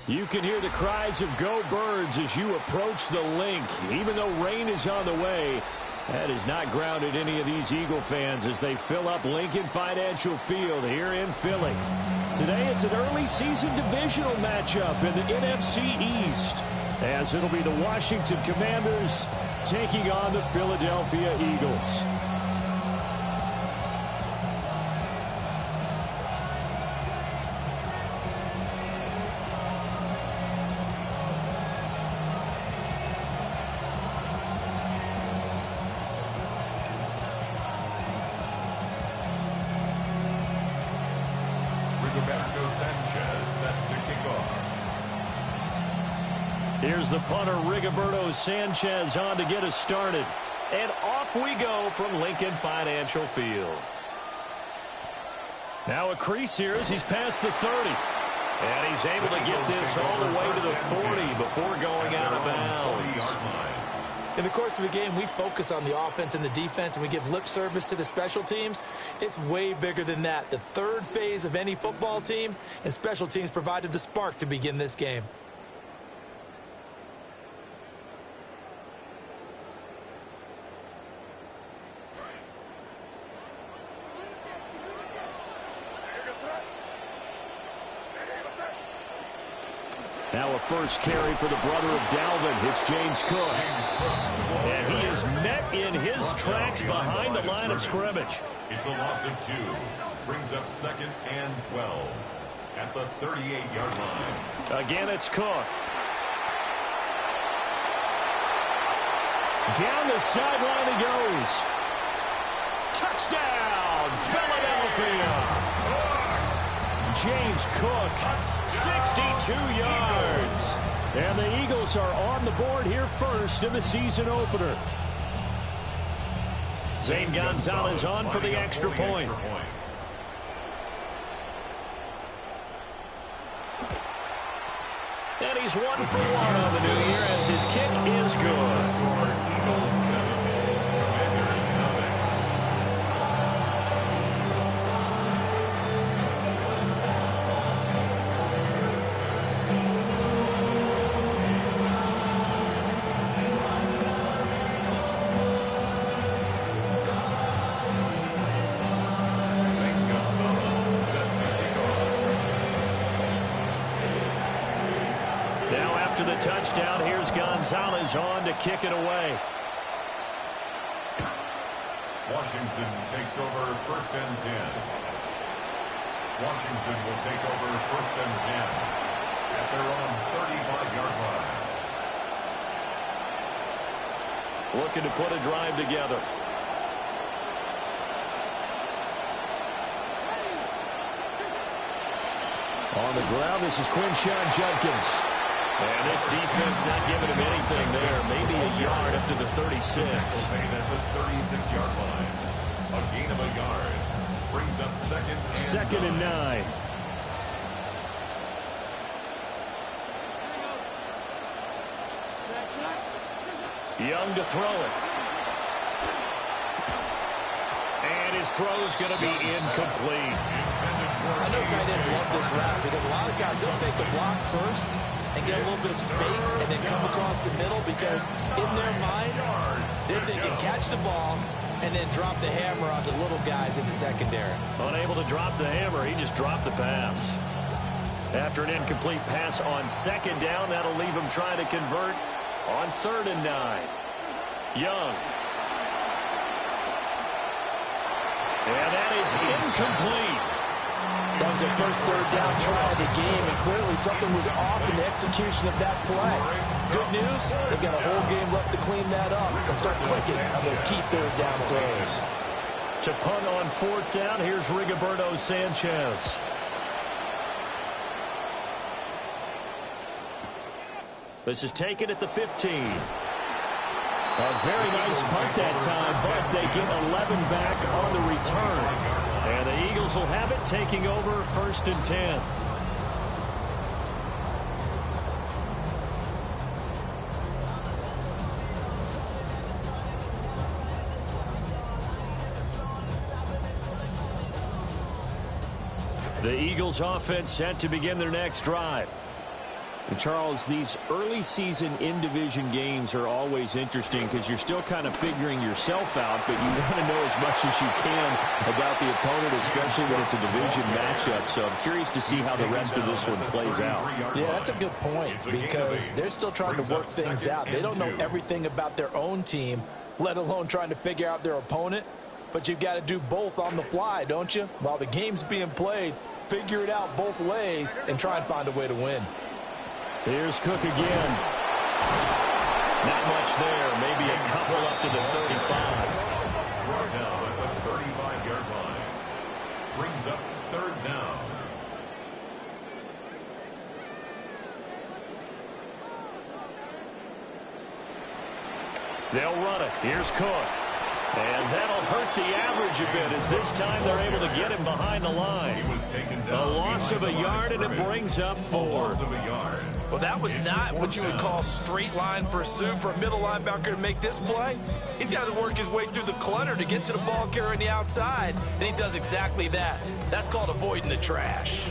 You can hear the cries of "Go Birds" as you approach the Link. Even though rain is on the way, that has not grounded any of these Eagle fans as they fill up Lincoln Financial Field here in Philly. Today it's an early season divisional matchup in the NFC East, as it'll be the Washington Commanders taking on the Philadelphia Eagles. Here's the punter, Rigoberto Sanchez, on to get us started. And off we go from Lincoln Financial Field. Now a crease here as he's past the 30. And he's able to get this all the way to the 40 before going out of bounds. In the course of a game, we focus on the offense and the defense, and we give lip service to the special teams. It's way bigger than that. The third phase of any football team, and special teams provided the spark to begin this game. Now a first carry for the brother of Dalvin. It's James Cook. And he is met in his tracks behind the line of scrimmage. It's a loss of 2. Brings up 2nd and 12 at the 38-yard line. Again, it's Cook. Down the sideline he goes. Touchdown, Philadelphia. James Cook, 62 yards. And the Eagles are on the board here first in the season opener. Zane Gonzalez on for the extra point. And he's 1 for 1 on the new year as his kick is good. The touchdown. Here's Gonzalez on to kick it away. Washington takes over 1st and 10. Washington will take over 1st and 10 at their own 35-yard line. Looking to put a drive together. On the ground, this is Quinshon Judkins. And this defense not giving him anything there. Maybe a yard up to the 36. At the 36-yard line. A gain of a yard. Brings up 2nd and 9. Young to throw it. And his throw's going to be incomplete. I know tight ends love this route because a lot of times they'll take the block first and get a little bit of space and then come across the middle because in their mind, they're thinking catch the ball and then drop the hammer on the little guys in the secondary. Unable to drop the hammer, he just dropped the pass. After an incomplete pass on 2nd down, that'll leave him trying to convert on 3rd and 9. Young. And that is incomplete. That was their first 3rd down try of the game, and clearly something was off in the execution of that play. Good news, they've got a whole game left to clean that up and start clicking on those key 3rd down throws. To punt on 4th down, here's Rigoberto Sanchez. This is taken at the 15. A very nice punt that time, but they get 11 back on the return. And the Eagles will have it, taking over 1st and 10. The Eagles offense set to begin their next drive. And Charles, these early season in-division games are always interesting because you're still kind of figuring yourself out, but you want to know as much as you can about the opponent, especially when it's a division matchup. So I'm curious to see how the rest of this one plays out. Yeah, that's a good point because they're still trying to work things out. They don't know everything about their own team, let alone trying to figure out their opponent. But you've got to do both on the fly, don't you? While the game's being played, figure it out both ways and try and find a way to win. Here's Cook again. Not much there. Maybe a couple up to the 35. Brought down at the 35-yard line. Brings up third down. They'll run it. Here's Cook. And that'll hurt the average a bit as this time they're able to get him behind the line. A loss of a yard, and it brings up 4. Well, that was not what you would call straight line pursuit for a middle linebacker to make this play. He's got to work his way through the clutter to get to the ball carrier on the outside, and he does exactly that. That's called avoiding the trash.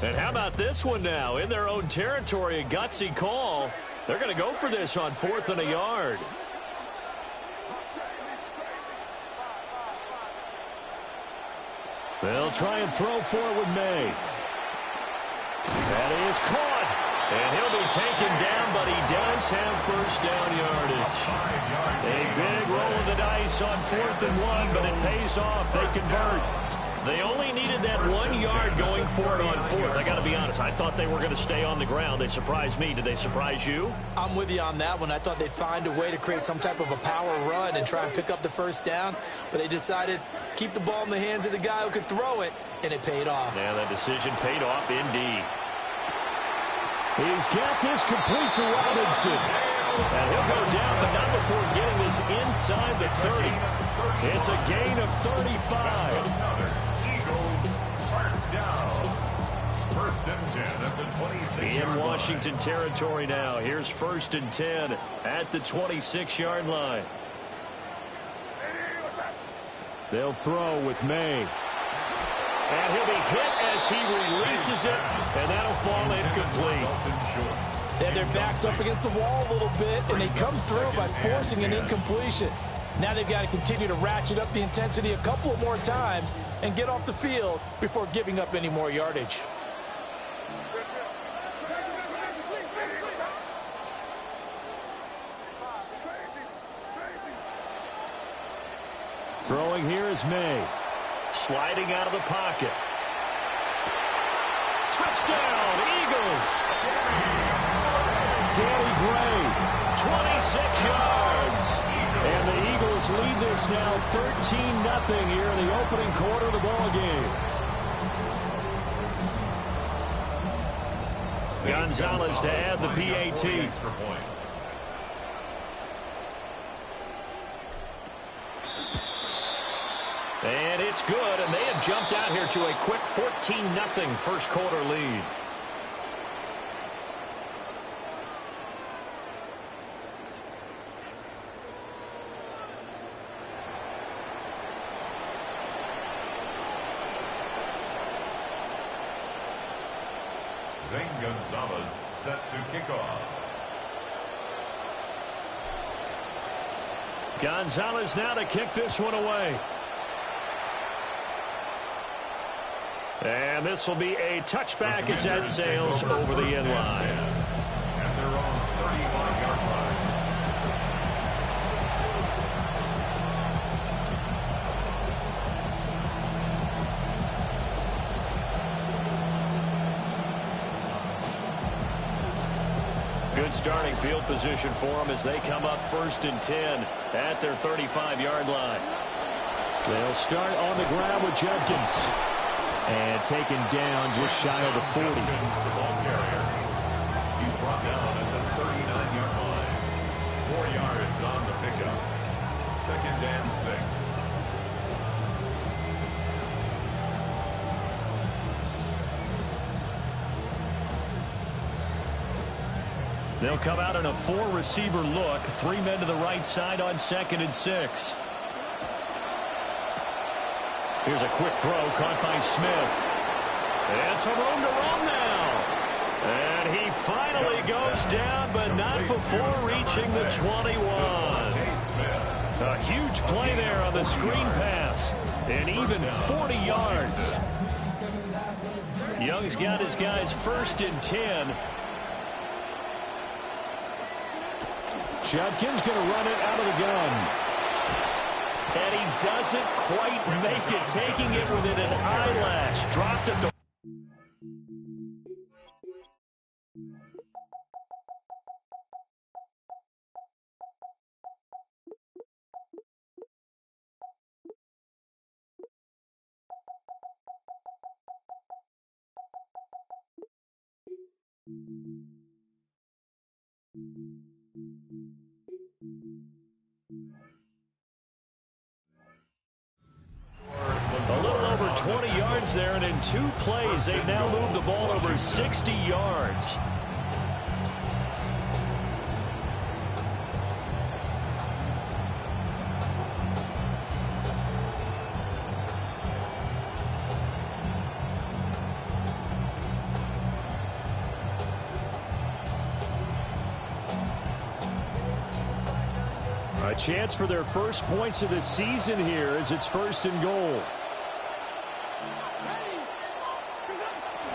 And how about this one now? In their own territory, a gutsy call. They're going to go for this on 4th and a yard. They'll try and throw for it with May. That is caught. And he'll be taken down, but he does have first down yardage. A big roll of the dice on 4th and 1, but it pays off. They convert. They only needed that 1 yard going for it on 4th. I got to be honest, I thought they were going to stay on the ground. They surprised me. Did they surprise you? I'm with you on that one. I thought they'd find a way to create some type of a power run and try and pick up the first down, but they decided to keep the ball in the hands of the guy who could throw it, and it paid off. Yeah, that decision paid off indeed. He's got this complete to Robinson. And he'll go down, but not before getting this inside the 30. It's a gain of 35. First and 10 at the 26-yard line. In Washington territory now. Here's 1st and 10 at the 26-yard line. They'll throw with May. And he'll be hit as he releases it, and that'll fall incomplete. They had their backs up against the wall a little bit, and they come through by forcing an incompletion. Now they've got to continue to ratchet up the intensity a couple of more times and get off the field before giving up any more yardage. Throwing here is May. Sliding out of the pocket. Touchdown, Eagles! Danny Gray, 26 yards. And the Eagles lead this now 13-0 here in the opening quarter of the ball game. Gonzalez to add the PAT. And it's good, and they have jumped out here to a quick 14-0 first quarter lead. Zane Gonzalez set to kick off. Gonzalez now to kick this one away. And this will be a touchback as that sails over the end line. At their own 35-yard line. Good starting field position for them as they come up 1st and 10 at their 35-yard line. They'll start on the ground with Judkins. And taken down just shy of the 40. The ball carrier. He's brought down at the 39-yard line. 4 yards on the pickup. 2nd and 6. They'll come out in a 4-receiver look. 3 men to the right side on 2nd and 6. Here's a quick throw caught by Smith. And some room to run now. And he finally goes down, but not before reaching the 21. A huge play there on the screen pass. And even 40 yards. Young's got his guys first and 10. Judkins going to run it out of the gun. And he doesn't quite make it, taking it within an eyelash. Dropped it. A little over 20 yards there, and in 2 plays, they've now moved the ball over 60 yards. A chance for their first points of the season here as it's first and goal.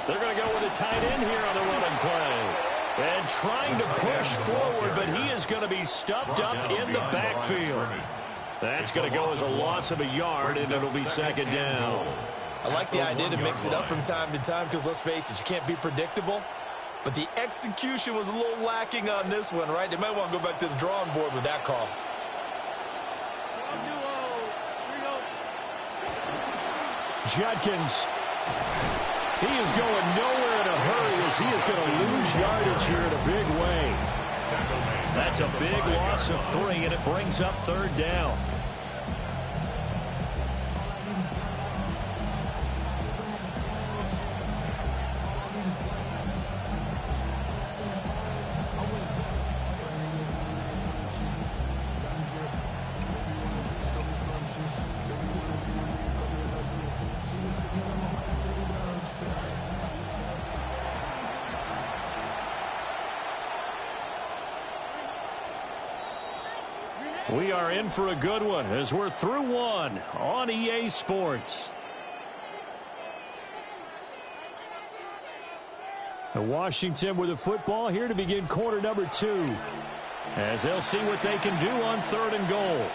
They're going to go with a tight end here on the running play. And trying to push forward, but he is going to be stuffed up in the backfield. That's going to go as a loss of a yard, and it'll be second down. I like the idea to mix it up from time to time because, let's face it, you can't be predictable. But the execution was a little lacking on this one, right? They might want to go back to the drawing board with that call. Judkins. He is going nowhere in a hurry as he is going to lose yardage here in a big way. That's a big loss of 3, and it brings up third down. We are in for a good one as we're through 1 on EA Sports. And Washington with the football here to begin quarter number 2. As they'll see what they can do on third and goal.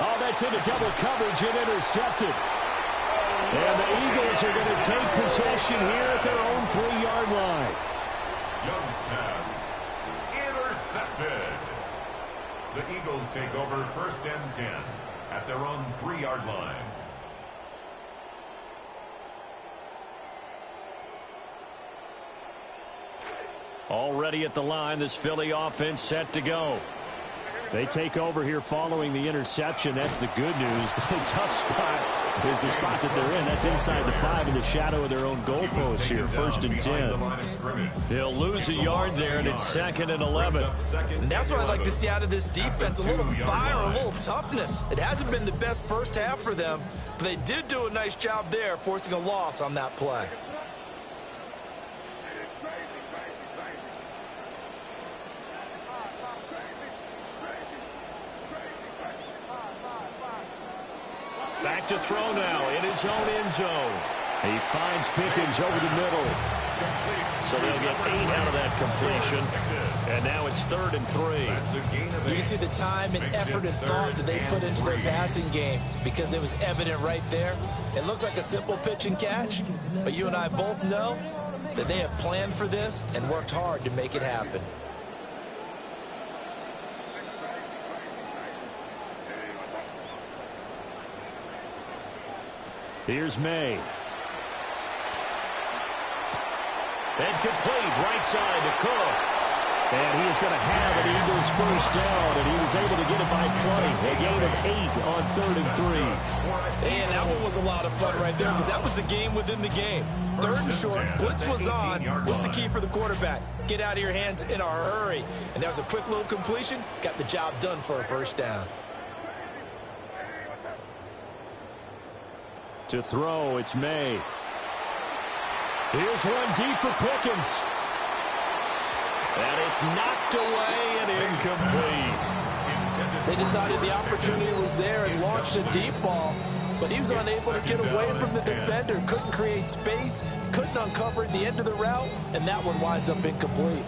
Oh, that's into double coverage and intercepted. And the Eagles are going to take possession here at their own 3-yard line. Young's pass intercepted. The Eagles take over first and 10 at their own 3-yard line. Already at the line, this Philly offense set to go. They take over here following the interception. That's the good news. The tough spot is the spot that they're in. That's inside the 5 in the shadow of their own goalpost here. First and 10. They'll lose a yard there, and it's second and 11. And that's what I'd like to see out of this defense. A little fire, a little toughness. It hasn't been the best first half for them, but they did do a nice job there, forcing a loss on that play. Back to throw now in his own end zone. He finds Pickens over the middle. So they'll get 8 out of that completion. And now it's third and 3. You can see the time and effort and thought that they put into their passing game because it was evident right there. It looks like a simple pitch and catch, but you and I both know that they have planned for this and worked hard to make it happen. Here's May. And complete right side to Cook. And he is going to have an Eagles first down, and he was able to get it by plenty. A gain of 8 on 3rd and 3. And that one was a lot of fun right there because that was the game within the game. 3rd and short, blitz was on. What's the key for the quarterback? Get out of your hands in a hurry. And that was a quick little completion. Got the job done for a first down. To throw, it's May. Here's one deep for Pickens. And it's knocked away and incomplete. They decided the opportunity was there and launched a deep ball, but he was unable to get away from the defender. Couldn't create space, couldn't uncover the end of the route, and that one winds up incomplete.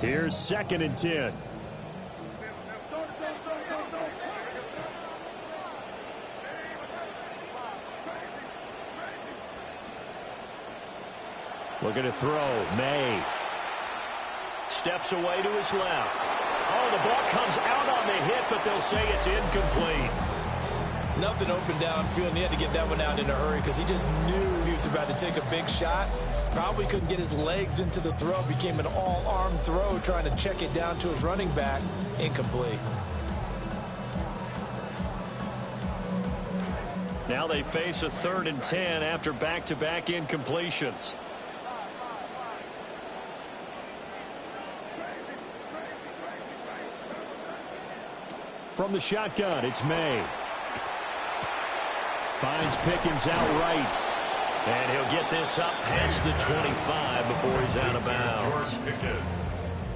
Here's 2nd and 10. Looking to throw. May. Steps away to his left. Oh, the ball comes out on the hit, but they'll say it's incomplete. Nothing open downfield, and he had to get that one out in a hurry because he just knew he was about to take a big shot. Probably couldn't get his legs into the throw. Became an all-arm throw trying to check it down to his running back. Incomplete. Now they face a 3rd and 10 after back-to-back incompletions. From the shotgun, it's May. Finds Pickens out right. And he'll get this up past the 25 before he's out of bounds.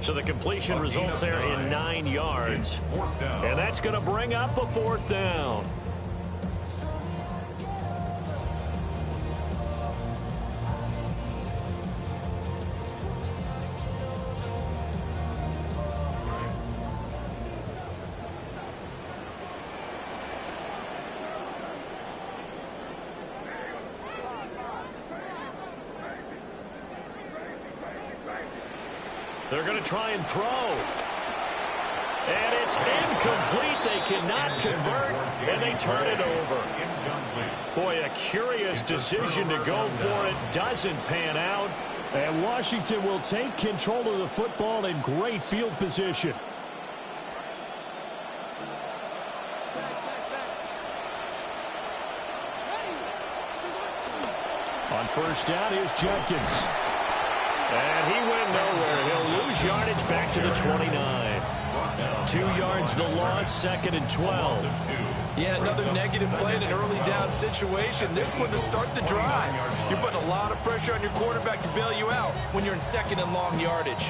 So the completion results there in 9 yards. And that's going to bring up a 4th down. They're going to try and throw. And it's incomplete. They cannot convert, and they turn it over. Boy, a curious decision to go for it. Doesn't pan out. And Washington will take control of the football in great field position. On first down, here's Jenkins. And he went nowhere. He'll lose yardage back to the 29. 2 yards the loss, 2nd and 12. Yeah, another negative play in an early down situation. This one to start the drive. You're putting a lot of pressure on your quarterback to bail you out when you're in 2nd and long yardage.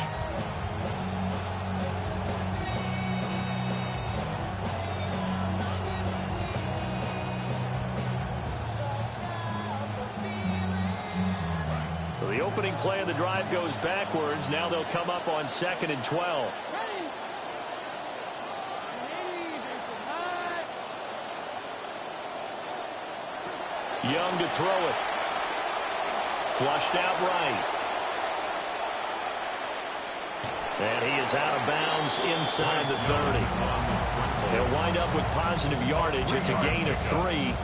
The opening play of the drive goes backwards. Now they'll come up on 2nd and 12. Young to throw it. Flushed out right. And he is out of bounds inside the 30. He'll wind up with positive yardage. It's a gain of 3,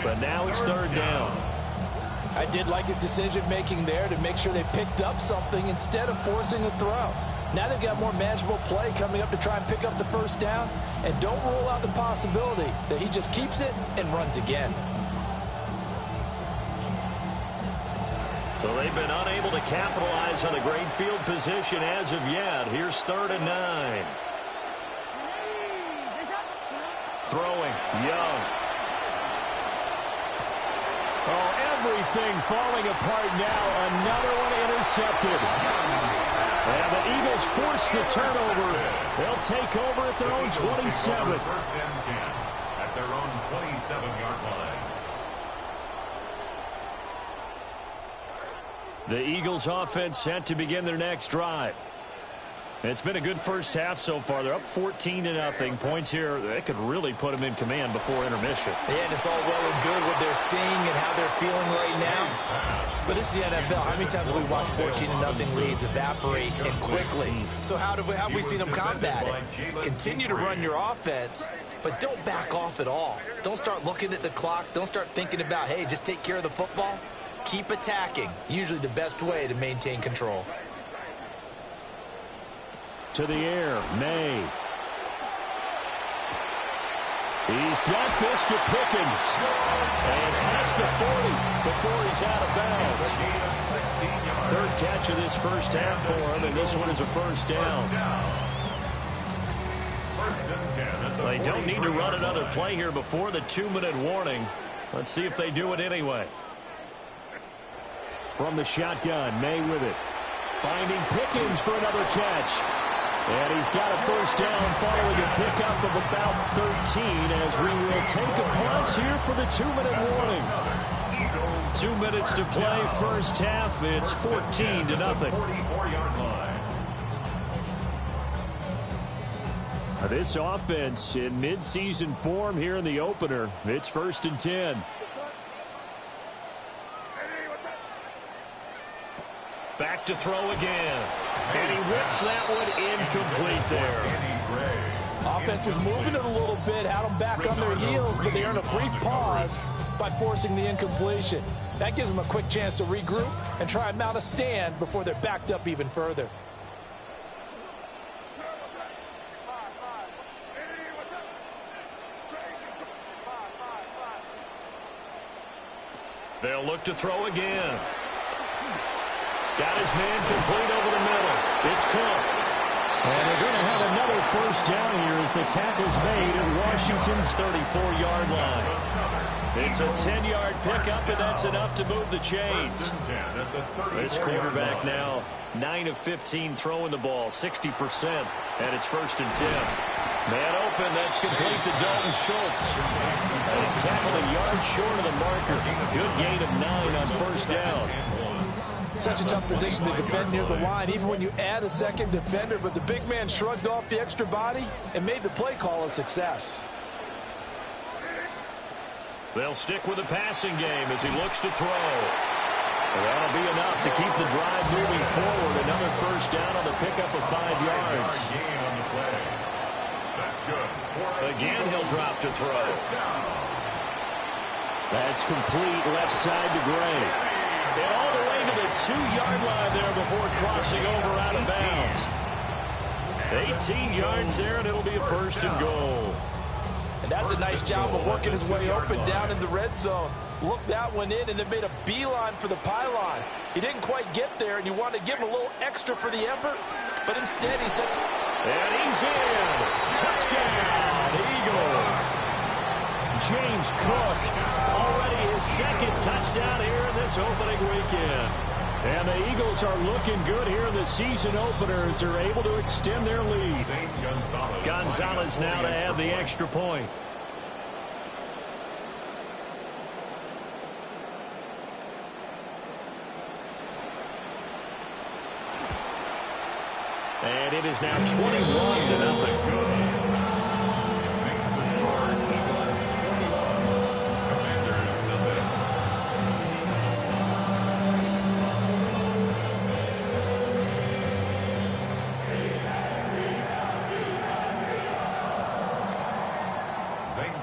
but now it's 3rd down. I did like his decision-making there to make sure they picked up something instead of forcing a throw. Now they've got more manageable play coming up to try and pick up the first down, and don't rule out the possibility that he just keeps it and runs again. So they've been unable to capitalize on a great field position as of yet. Here's 3rd and 9. Throwing, Young. Oh, everything falling apart now. Another one intercepted. And the Eagles force the turnover. They'll take over at their own 27. First and 10 at their own 27-yard line. The Eagles offense set to begin their next drive. It's been a good first half so far. They're up 14-0. Points here, they could really put them in command before intermission. Yeah, and it's all well and good what they're seeing and how they're feeling right now. But this is the NFL. How many times have we watched 14-0 leads evaporate and quickly? So how have we seen them combat it? Continue to run your offense, but don't back off at all. Don't start looking at the clock. Don't start thinking about, hey, just take care of the football. Keep attacking. Usually the best way to maintain control. To the air, May. He's got this to Pickens. And past the 40 before he's out of bounds. Third catch of this first half for him, and this one is a first down. They don't need to run another play here before the 2-minute warning. Let's see if they do it anyway. From the shotgun, May with it. Finding Pickens for another catch. And he's got a first down following a pickup of about 13 as we will take a pause here for the 2-minute warning. 2 minutes to play first half. It's 14-0. This offense in midseason form here in the opener. It's 1st and 10. Back to throw again. And he whips that one incomplete there. Offense was moving it a little bit, had them back on their heels, but they earned a brief pause by forcing the incompletion. That gives them a quick chance to regroup and try and mount a stand before they're backed up even further. They'll look to throw again. Got his man complete over the middle. It's Cook. And they're going to have another first down here as the tackle's made at Washington's 34-yard line. It's a 10-yard pickup, and that's enough to move the chains. This quarterback now 9 of 15 throwing the ball, 60%, and it's 1st and 10. Man open, that's complete to Dalton Schultz. And it's tackled a yard short of the marker. Good gain of 9 on first down. Such a tough position to defend near the line, even when you add a second defender, but the big man shrugged off the extra body and made the play call a success. They'll stick with the passing game as he looks to throw. That'll be enough to keep the drive moving forward. Another first down on the pickup of 5 yards. Again, he'll drop to throw. That's complete left side to Gray. And all the way to the 2-yard line there before crossing over out of bounds. 18 yards there, and it'll be a 1st and goal. And that's a nice job of working his way open down in the red zone. Looked that one in and then made a beeline for the pylon. He didn't quite get there, and you wanted to give him a little extra for the effort, but instead he sets... And he's in. Touchdown, Eagles. James Cook, already his 2nd touchdown here in this opening weekend. And the Eagles are looking good here in the season opener as they're able to extend their lead. Gonzalez now to add the extra point. And it is now 21-0.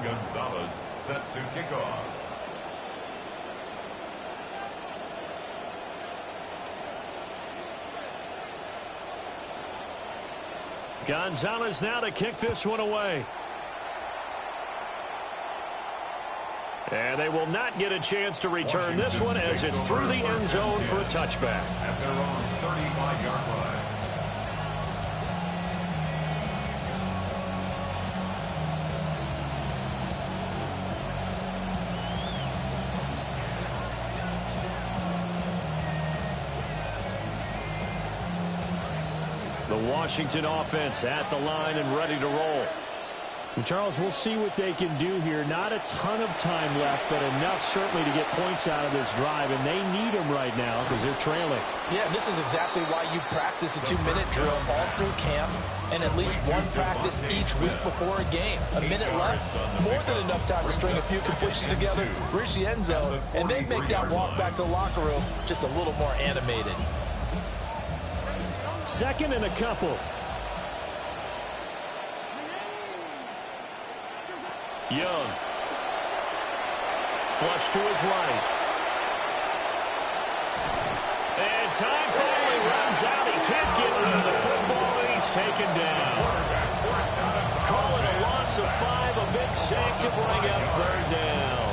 Gonzalez set to kick off. Gonzalez now to kick this one away. And they will not get a chance to return this one as it's through the end zone for a touchback. At their own 35-yard line. The Washington offense at the line and ready to roll. Charles, we'll see what they can do here. Not a ton of time left, but enough certainly to get points out of this drive, and they need them right now because they're trailing. Yeah, this is exactly why you practice a 2-minute drill all through camp and at least one practice each week before a game. A minute left, more than enough time to string a few completions together, reach the end zone, and then make that walk back to the locker room just a little more animated. Second and a couple. Young. Flush to his right. And time finally runs out. He can't get rid of the football, and he's taken down. Call it a loss of 5, a big sack to bring up third down.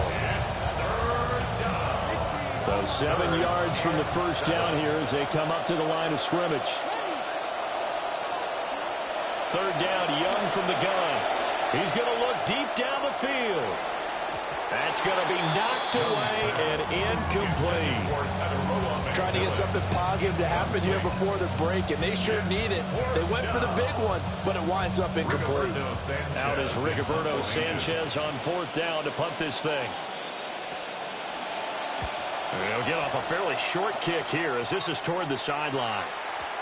So 7 yards from the first down here as they come up to the line of scrimmage. Third down, Young from the gun. He's going to look deep down the field. That's going to be knocked away and incomplete. Trying to get something positive to happen here before the break, and they sure need it. They went for the big one, but it winds up incomplete. Out is Rigoberto Sanchez on fourth down to punt this thing. They'll get off a fairly short kick here as this is toward the sideline.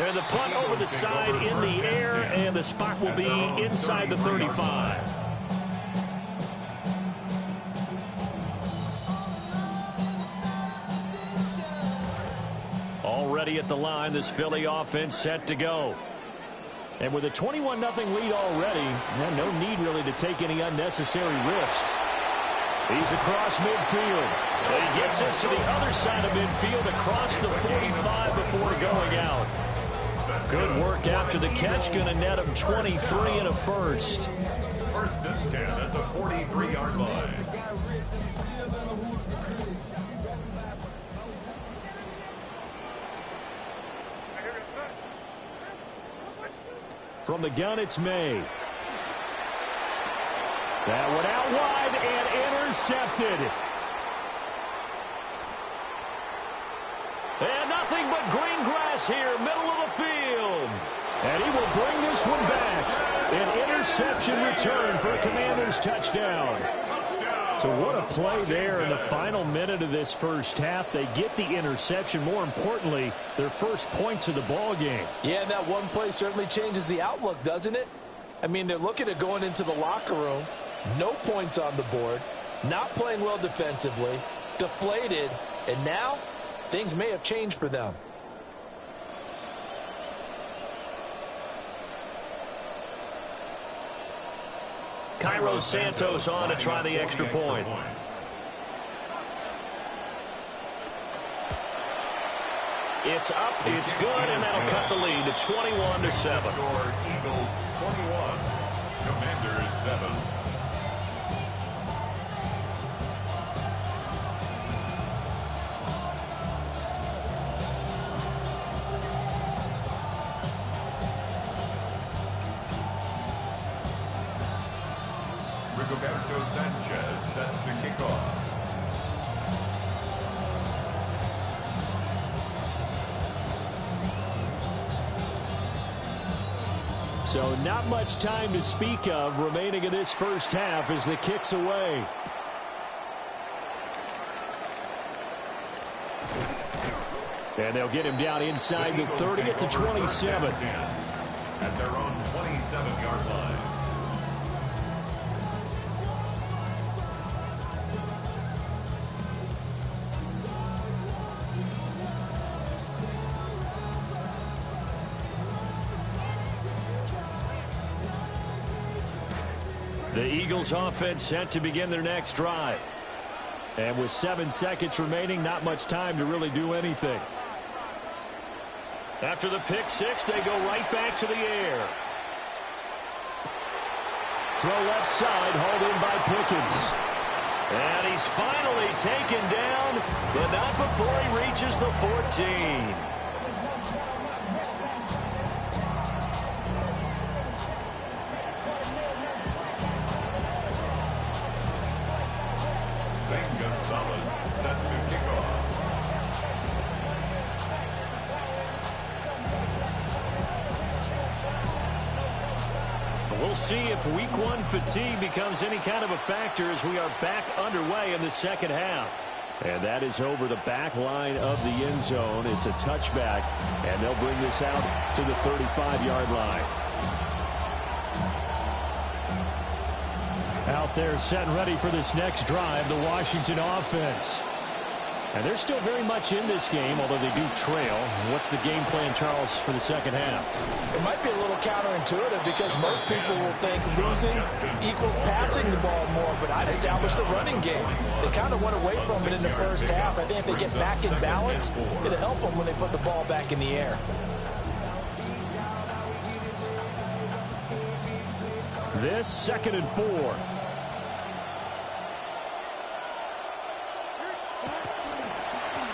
And the punt over the side in the air, and the spot will be inside the 35. Already at the line, this Philly offense set to go. And with a 21-0 lead already, no need really to take any unnecessary risks. He's across midfield. And he gets us to the other side of midfield across the 45 before going out. Good work after the catch. Going to net him 23 and a first. First and 10 at the 43-yard line. From the gun, it's May. That one out wide and intercepted. And nothing but green grass here, middle of the field. And he will bring this one back. An interception return for a Commanders touchdown. So what a play there in the final minute of this first half. They get the interception. More importantly, their first points of the ball game. Yeah, and that one play certainly changes the outlook, doesn't it? I mean, they're looking at going into the locker room. No points on the board. Not playing well defensively. Deflated. And now, things may have changed for them. Cairo Santos on to try the extra point. It's up, it's good, and that'll cut the lead to 21-7. Eagles 21, Commanders 7. Rigoberto Sanchez set to kick off. So not much time to speak of remaining in this first half as the kick's away. And they'll get him down inside the 30 at the 27. At their own 27-yard line. The Eagles offense set to begin their next drive. And with 7 seconds remaining, not much time to really do anything. After the pick six, they go right back to the air. Throw left side, hauled in by Pickens. And he's finally taken down, but not before he reaches the 14. Gonzalez set to kick off. We'll see if week one fatigue becomes any kind of a factor as we are back underway in the second half. And that is over the back line of the end zone. It's a touchback, and they'll bring this out to the 35-yard line. Out there set and ready for this next drive, the Washington offense. And they're still very much in this game, although they do trail. What's the game plan, Charles, for the second half? It might be a little counterintuitive because most people will think losing equals passing the ball more, but I'd establish the running game. They kind of went away from it in the first half. I think if they get back in balance, it'll help them when they put the ball back in the air. This 2nd and 4.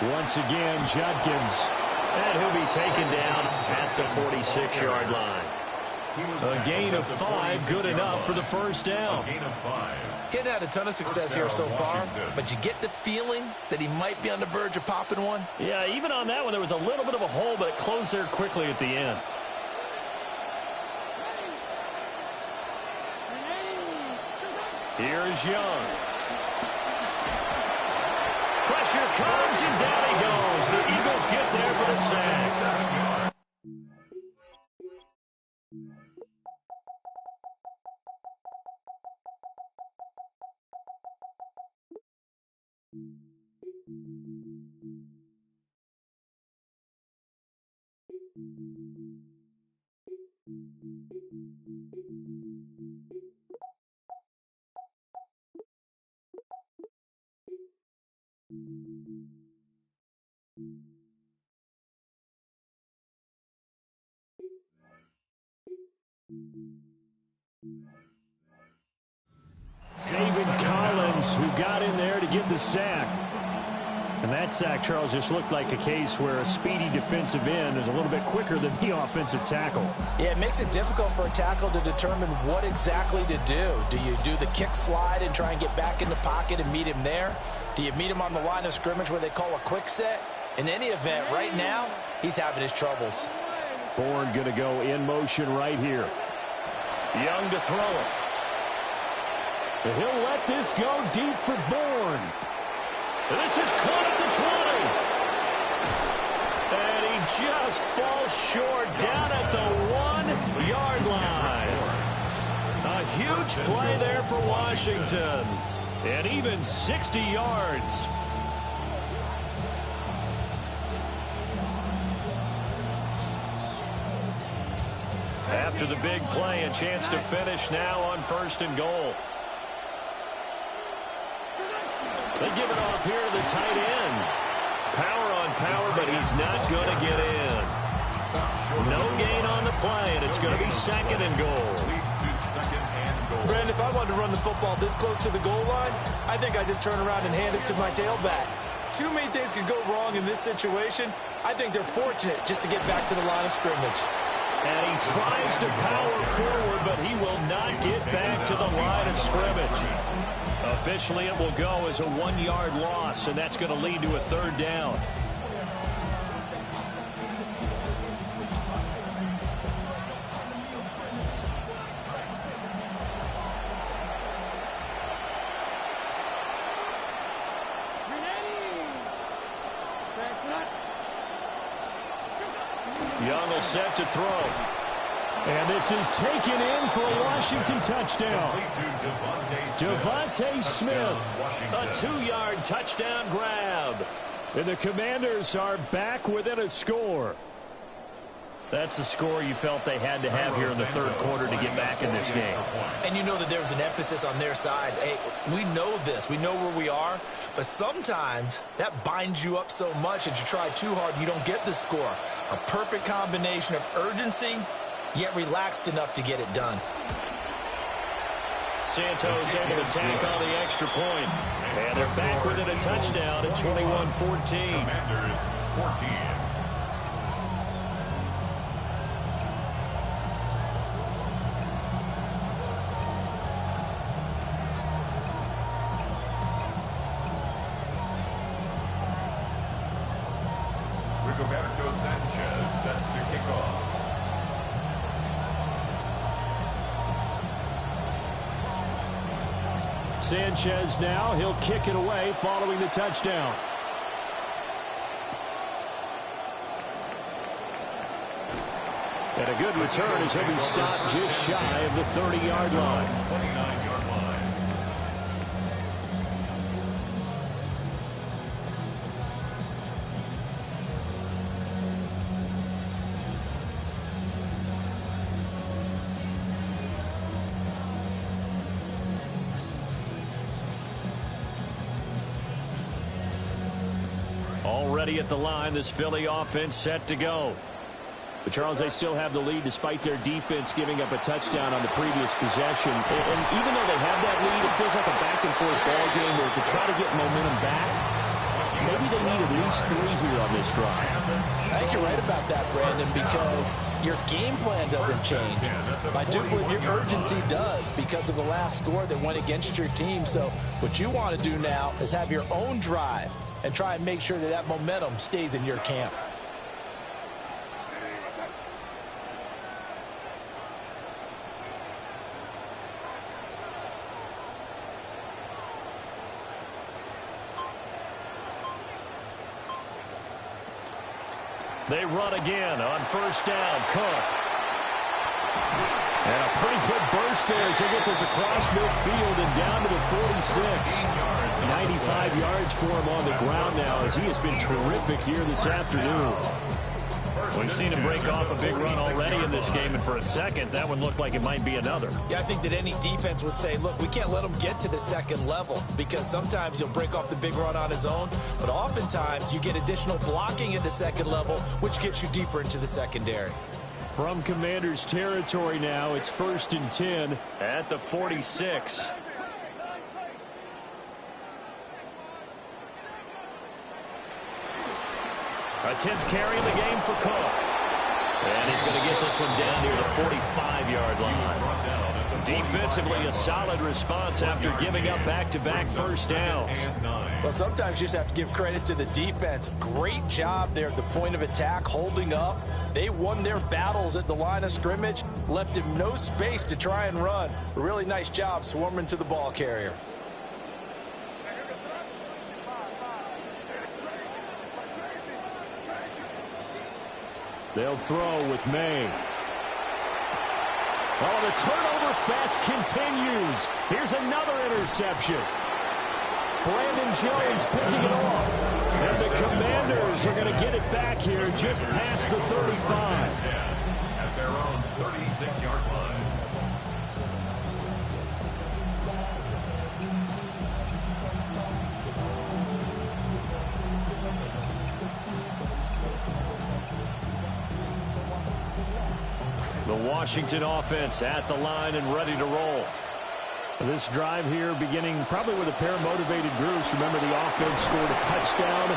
Once again, Judkins. And he'll be taken down at the 46-yard line. A gain of 5, good enough for the first down. He hadn't had a ton of success here so far, but you get the feeling that he might be on the verge of popping one. Yeah, even on that one, there was a little bit of a hole, but it closed there quickly at the end. Here's Young. Pressure comes, and down he goes. The Eagles get there for the sack. David Collins, who got in there to get the sack. And that sack, Charles, just looked like a case where a speedy defensive end is a little bit quicker than the offensive tackle. Yeah, it makes it difficult for a tackle to determine what exactly to do. Do you do the kick slide and try and get back in the pocket and meet him there? Do you meet him on the line of scrimmage where they call a quick set? In any event, right now, he's having his troubles. Bourne going to go in motion right here. Young to throw it. But he'll let this go deep for Bourne. This is caught at the 20. And he just falls short down at the 1-yard line. A huge play there for Washington. And even 60 yards. After the big play, a chance to finish now on 1st and goal. They give it off here to the tight end. Power on power, but he's not going to get in. No gain on the play, and it's going to be 2nd and goal. Brandon, if I wanted to run the football this close to the goal line, I think I just turn around and hand it to my tailback. Too many things could go wrong in this situation. I think they're fortunate just to get back to the line of scrimmage. And he tries to power forward, but he will not get back to the line of scrimmage. Officially, it will go as a 1-yard loss, and that's going to lead to a 3rd down. Young will set to throw. And this is taken in for a Washington touchdown. Devontae Smith, a 2-yard touchdown grab. And the Commanders are back within a score. That's a score you felt they had to have here in the 3rd quarter to get back in this game. And you know that there was an emphasis on their side. Hey, we know this. We know where we are. But sometimes that binds you up so much that you try too hard, you don't get the score. A perfect combination of urgency, yet relaxed enough to get it done. Santos able to tack on the extra point. And they're back within a touchdown at 21-14. Commanders 14. Rigoberto Sanchez set to kick off. Sanchez now. He'll kick it away following the touchdown. And a good return as he'll be stopped just shy of the 30-yard line. 29-yard line. Already at the line, this Philly offense set to go. But, Charles, they still have the lead despite their defense giving up a touchdown on the previous possession. And even though they have that lead, it feels like a back-and-forth ball game where to try to get momentum back, maybe they need at least 3 here on this drive. I think you're right about that, Brandon, because your game plan doesn't change. By Duplin, your urgency does because of the last score that went against your team. So what you want to do now is have your own drive and try and make sure that that momentum stays in your camp. They run again on first down. Cook. And a pretty good burst there as he gets this across midfield and down to the 46. 95 yards for him on the ground now as he has been terrific here this afternoon. We've seen him break off a big run already in this game, and for a second, that one looked like it might be another. Yeah, I think that any defense would say, look, we can't let him get to the second level because sometimes he'll break off the big run on his own, but oftentimes you get additional blocking at the second level, which gets you deeper into the secondary. From Commanders territory now, it's 1st and 10 at the 46. A 10th carry of the game for Cook. And he's going to get this one down near the 45-yard line. Defensively, a solid response after giving up back-to-back first downs. Well, sometimes you just have to give credit to the defense. Great job there at the point of attack, holding up. They won their battles at the line of scrimmage, left him no space to try and run. A really nice job swarming to the ball carrier. They'll throw with May. Oh, the turnover fest continues. Here's another interception. Brandon Jones picking it off. And the Commanders are going to get it back here just past the 35. At their own 36-yard line. The Washington offense at the line and ready to roll. This drive here beginning probably with a pair of motivated groups. Remember, the offense scored a touchdown.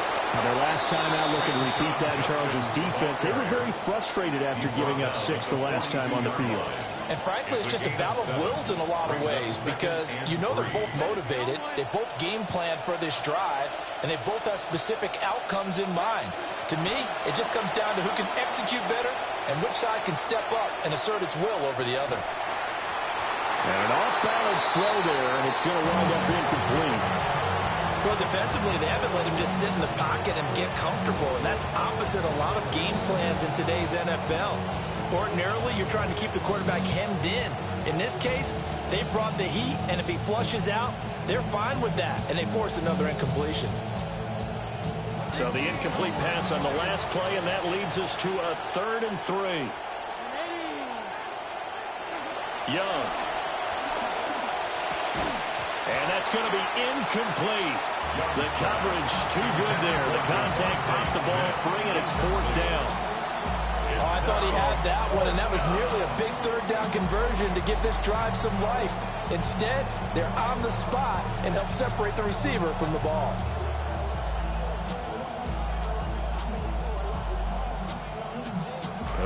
Their last time out, looking to repeat that in Charles's defense. They were very frustrated after giving up 6 the last time on the field. And frankly, it's just a battle of wills in a lot of ways because you know they're both motivated. They both game plan for this drive, and they both have specific outcomes in mind. To me, it just comes down to who can execute better and which side can step up and assert its will over the other. And an off-balance throw there, and it's going to wind up incomplete. Well, defensively, they haven't let him just sit in the pocket and get comfortable, and that's opposite a lot of game plans in today's NFL. Ordinarily, you're trying to keep the quarterback hemmed in. In this case, they brought the heat, and if he flushes out, they're fine with that, and they force another incompletion. So the incomplete pass on the last play, and that leads us to a 3rd and 3. Young. And that's going to be incomplete. The coverage too good there. The contact popped the ball free, and it's 4th down. Oh, I thought he had that one, and that was nearly a big 3rd down conversion to give this drive some life. Instead, they're on the spot and help separate the receiver from the ball.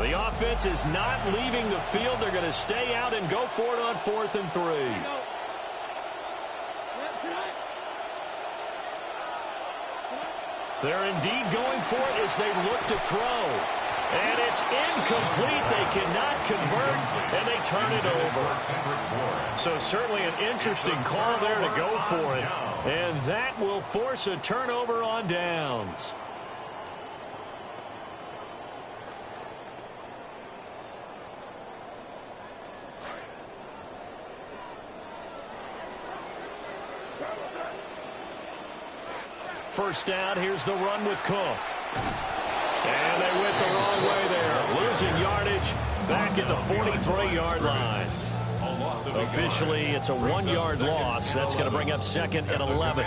The offense is not leaving the field. They're going to stay out and go for it on 4th and 3. They're indeed going for it as they look to throw. And it's incomplete. They cannot convert, and they turn it over. So certainly an interesting call there to go for it. And that will force a turnover on downs. First down, here's the run with Cook. And they went the wrong way there. Losing yardage back at the 43-yard line. Officially, it's a 1-yard loss. That's going to bring up 2nd and 11.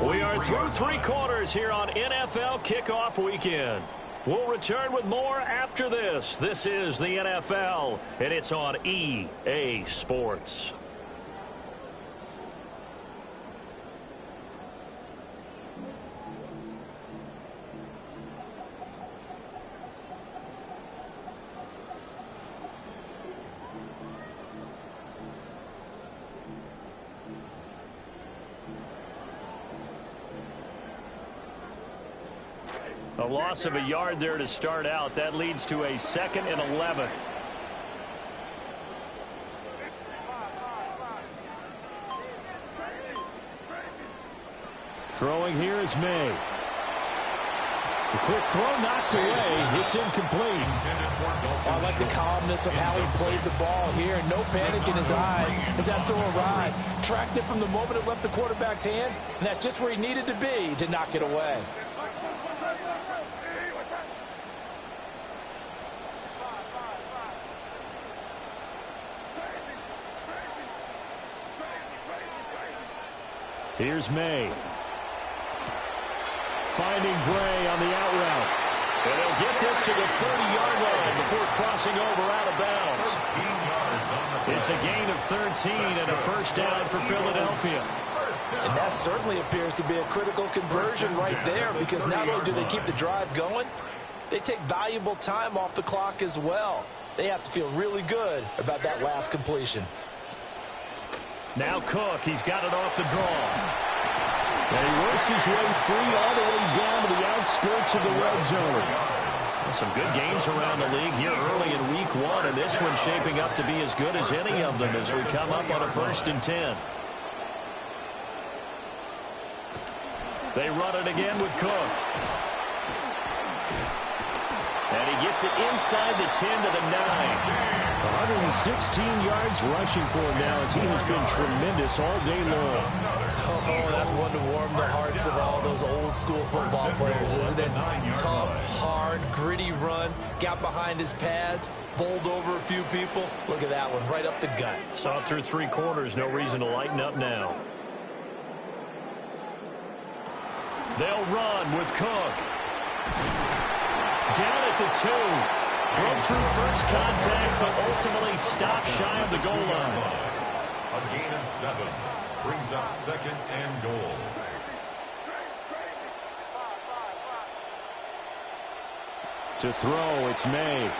We are through 3 quarters here on NFL Kickoff Weekend. We'll return with more after this. This is the NFL, and it's on EA Sports. A loss of a yard there to start out. That leads to a 2nd and 11. Throwing here is May. The quick throw knocked away. It's incomplete. I like the calmness of how he played the ball here. No panic in his eyes as that throw arrived. Tracked it from the moment it left the quarterback's hand, and that's just where he needed to be to knock it away. Here's May. Finding Gray on the out route. And he'll get this to the 30-yard line before crossing over out of bounds. It's a gain of 13 and a first down for Philadelphia. And that certainly appears to be a critical conversion right there, because not only do they keep the drive going, they take valuable time off the clock as well. They have to feel really good about that last completion. Now Cook, he's got it off the draw. And he works his way free all the way down to the outskirts of the red zone. Some good games around the league here early in week 1, and this one's shaping up to be as good as any of them as we come up on a 1st and 10. They run it again with Cook. And he gets it inside the 10 to the 9. 116 yards rushing for him now as he has been tremendous all day long. Oh, that's one to warm the hearts of all those old school football players, isn't it? Tough, hard, gritty run. Got behind his pads, bowled over a few people. Look at that one, right up the gut. Saw it through 3 quarters. No reason to lighten up now. They'll run with Cook. Down at the 2. Broke through first contact, but ultimately stopped shy of the goal line. A gain of 7 brings up 2nd and goal. To throw, it's May.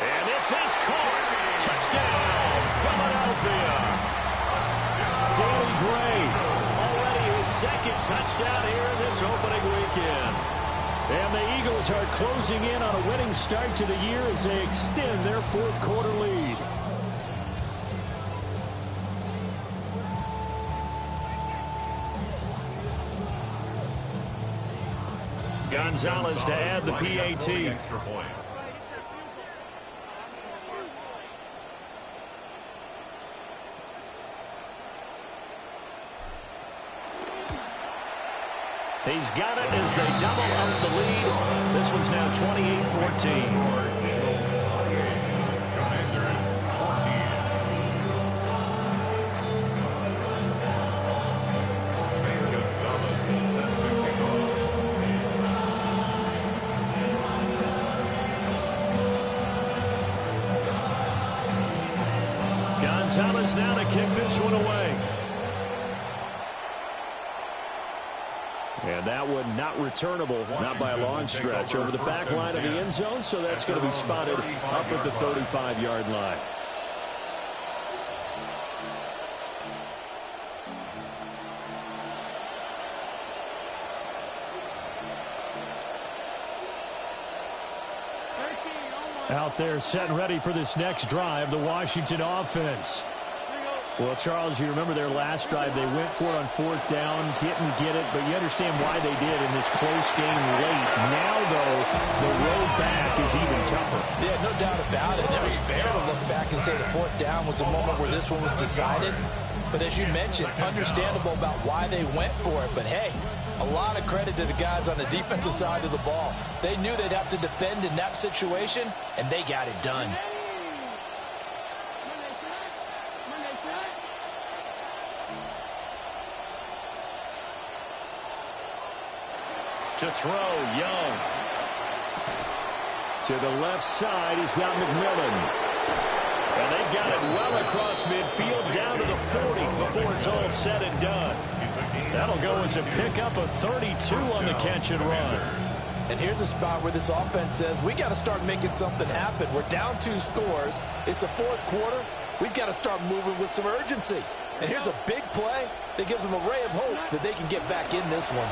And this is caught. Touchdown, Philadelphia. Danny Gray, already his 2nd touchdown here in this opening weekend. And the Eagles are closing in on a winning start to the year as they extend their 4th quarter lead. Gonzalez to add the PAT. Extra point. He's got it as they double up the lead. This one's now 28-14. Commanders 14. Zane Gonzalez is set to kick off. Gonzalez now to kick this one away. And that one not returnable, not by a long stretch, over the back line of the end zone, so that's going to be spotted up at the 35-yard line. Out there setting ready for this next drive, the Washington offense. Well, Charles, you remember their last drive. They went for it on 4th down, didn't get it, but you understand why they did in this close game late. Now, though, the road back is even tougher. Yeah, no doubt about it. It was fair to look back and say the 4th down was a moment where this one was decided. But as you mentioned, understandable about why they went for it. But, hey, a lot of credit to the guys on the defensive side of the ball. They knew they'd have to defend in that situation, and they got it done. To throw, Young. To the left side, he's got McMillan. And they've got it well across midfield down to the 40 before it's all said and done. That'll go as a pickup of 32 on the catch and run. And here's a spot where this offense says, we got to start making something happen. We're down 2 scores. It's the 4th quarter. We've got to start moving with some urgency. And here's a big play that gives them a ray of hope that they can get back in this one.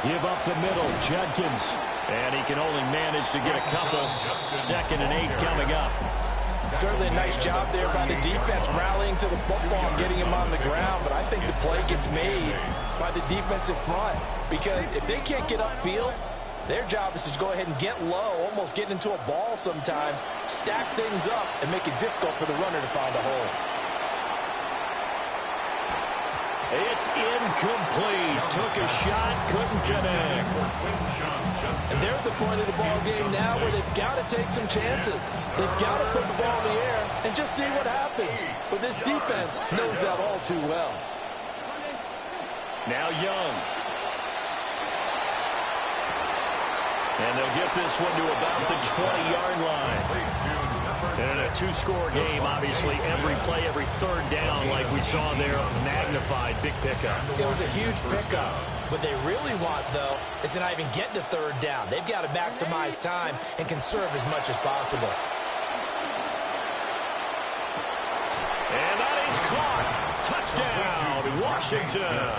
Give up the middle, Judkins. And he can only manage to get a couple. 2nd and 8 coming up. Certainly a nice job there by the defense rallying to the football and getting him on the ground. But I think the play gets made by the defensive front. Because if they can't get upfield, their job is to go ahead and get low, almost get into a ball sometimes, stack things up, and make it difficult for the runner to find a hole. It's incomplete. Took a shot, couldn't connect. And they're at the point of the ball game now where they've got to take some chances. They've got to put the ball in the air and just see what happens. But this defense knows that all too well. Now Young. And they'll get this one to about the 20-yard line. And in a 2-score game, obviously, every play, every 3rd down, like we saw there, magnified, big pickup. It was a huge pickup. What they really want, though, is to not even get to 3rd down. They've got to maximize time and conserve as much as possible. And that is caught. Touchdown, Washington.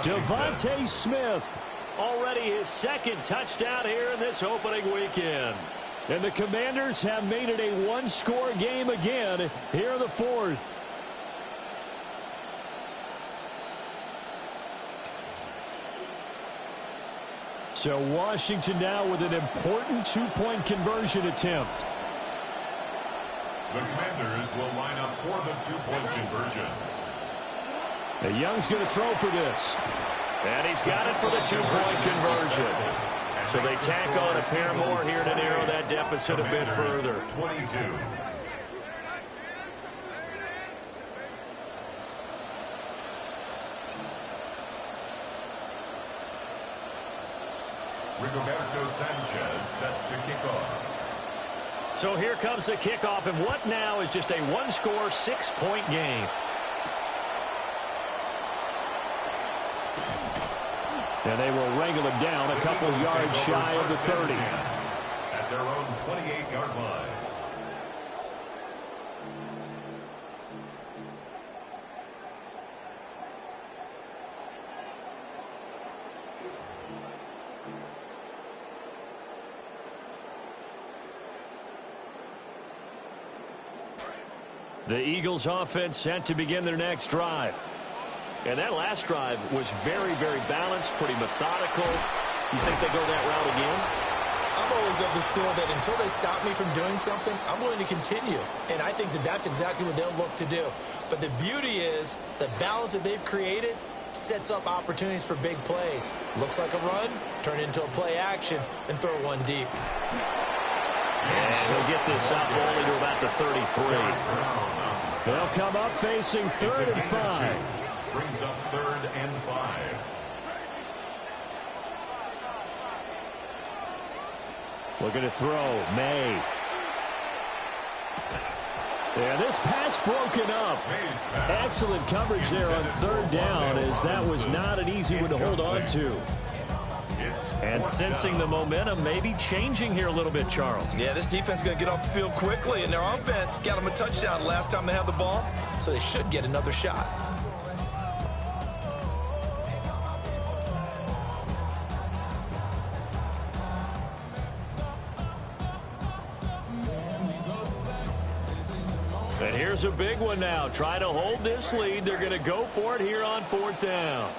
Devontae Smith, already his 2nd touchdown here in this opening weekend. And the Commanders have made it a 1-score game again here in the 4th. So Washington now with an important 2-point conversion attempt. The Commanders will line up for the 2-point conversion. And Young's going to throw for this. And he's got it for the 2-point conversion. So they tack on a pair more here to narrow that deficit a bit further. 22. Rigoberto Sanchez set to kick off. So here comes the kickoff, and what now is just a 1-score, 6-point game. And they will wrangle him down a couple yards shy of the 30. At their own 28-yard line. The Eagles offense set to begin their next drive. And that last drive was very, very balanced, pretty methodical. You think they go that route again? I'm always of the school that until they stop me from doing something, I'm willing to continue. And I think that that's exactly what they'll look to do. But the beauty is the balance that they've created sets up opportunities for big plays. Looks like a run, turn it into a play action, and throw one deep. And he'll get this up only to about the 33. They'll come up facing 3rd and 5. Brings up 3rd and 5. Looking to throw, May. And this pass broken up. Excellent coverage there on 3rd down, as that was not an easy one to hold on to. And sensing the momentum, maybe changing here a little bit, Charles. Yeah, this defense is going to get off the field quickly, and their offense got them a touchdown last time they had the ball, so they should get another shot. And here's a big one now. Try to hold this lead. They're going to go for it here on 4th down.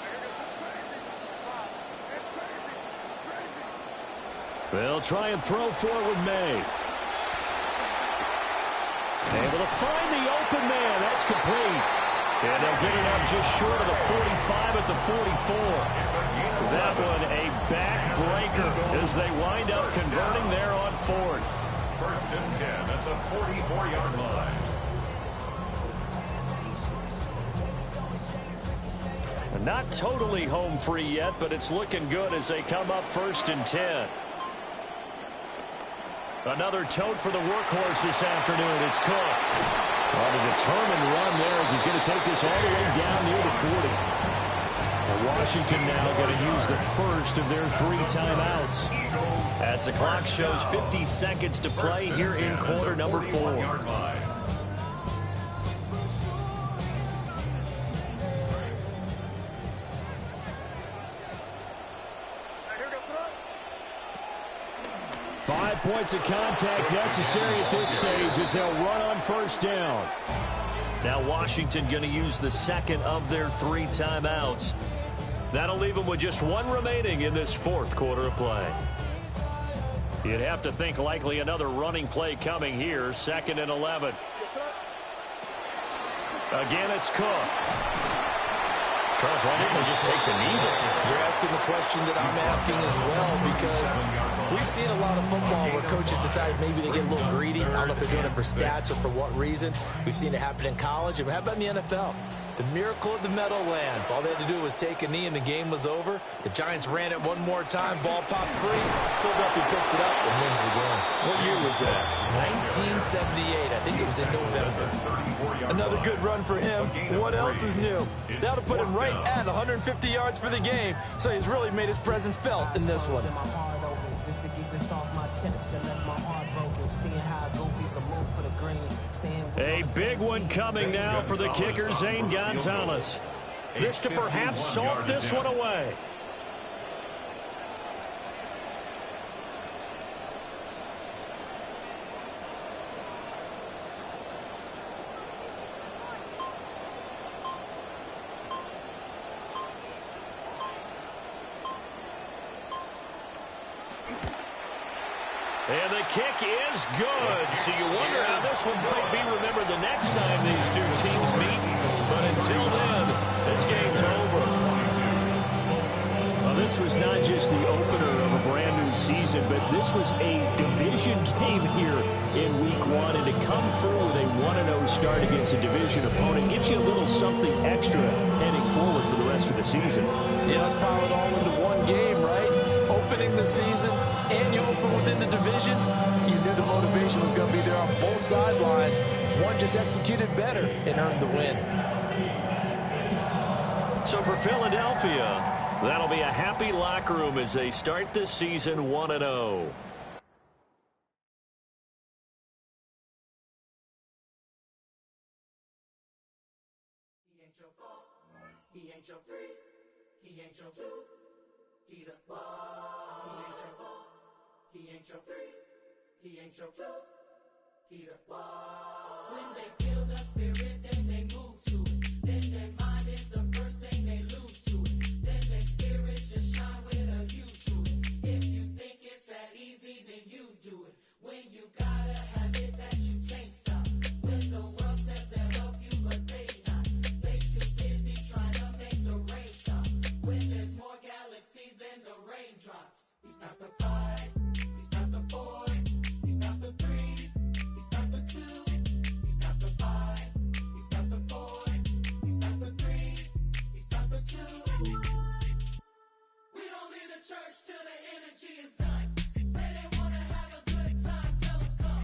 They'll try and throw forward May. Able to find the open man. That's complete. And they'll get it up just short of the 45 at the 44. That one a backbreaker as they wind up converting there on 4th. 1st and 10 at the 44-yard line. Not totally home free yet, but it's looking good as they come up 1st and 10. Another tote for the workhorse this afternoon. It's Cook. On a determined run there as he's going to take this all the way down near the 40. And Washington now going to use the first of their 3 timeouts. As the clock shows 50 seconds to play here in quarter number 4. Five points of contact necessary at this stage as they'll run on 1st down. Now Washington going to use the second of their 3 timeouts. That'll leave them with just 1 remaining in this 4th quarter of play. You'd have to think likely another running play coming here. 2nd and 11. Again, it's Cook. Charles, why didn't they just take the knee there? You're asking the question that I'm asking as well, because we've seen a lot of football where coaches decide maybe they get a little greedy. I don't know if they're doing it for stats or for what reason. We've seen it happen in college. And how about in the NFL? The miracle of the Meadowlands. All they had to do was take a knee and the game was over. The Giants ran it one more time. Ball popped free. Philadelphia picks it up and wins the game. What year was that? 1978. I think it was in November. Another good run for him. What else is new? That'll put him right at 150 yards for the game. So he's really made his presence felt in this one. Just to get this off my chest and let my heart broken. Seeing how goofies are moved for the green. A big one coming now for the kicker, Zane Gonzalez. This to perhaps salt this one away. And the kick is good. So you wonder how this one might be remembered the next time these 2 teams meet. But until then, this game's over. Well, this was not just the opener of a brand new season, but this was a division game here in week 1. And to come through with a 1-0 start against a division opponent gives you a little something extra heading forward for the rest of the season. Yeah, let's pile it all into one game, right? Opening the season, and you open within the division, you knew the motivation was going to be there on both sidelines. One just executed better and earned the win. So for Philadelphia, that'll be a happy locker room as they start this season 1-0. He ain't your 4, he ain't your 3, he ain't your 2. He the ball. He ain't your 4. He ain't your 3. He ain't your 2. He the ball. When they feel the spirit, then they move to it. Then their mind is the first thing they lose to it. Then their spirits just shine with a hue to it. If you think it's that easy, then you do it. When you gotta have it that you can't stop. When the world says they'll help you, but they not. They too busy trying to make the rain stop. When there's more galaxies than the raindrops. He's not the 5, he's not the 4, he's not the 3, he's not the 2, he's not the 5, he's not the 4, he's not the 3, he's not the 2.